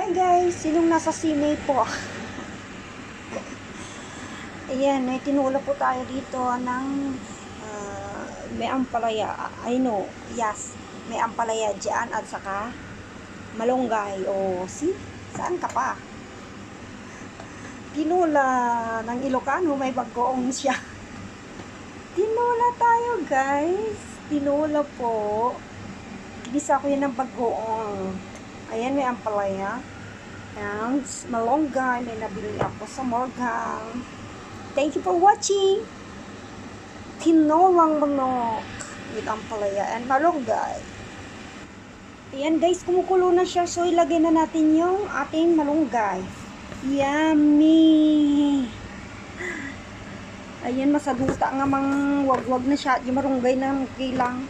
Hi guys, sinong nasa CMA po? Ayan, may tinula po tayo dito ng may ampalaya. I know, yes, may ampalaya dyan at saka malunggay. O, see? Saan ka pa? Tinula ng Ilocano, may bagoong siya. Tinula tayo guys. Tinula po. Ginisa ko yan ng bagoong. Ayan, may ampalaya. And malunggay, may nabili ako sa Morgan. Thank you for watching. Tinolang manok with ampalaya and malunggay. Ayan guys, kumukulo na siya. So ilagay na natin yung ating malunggay. Yummy! Ayan, masaduta nga mang wag-wag na siya. Yung marunggay na kilang.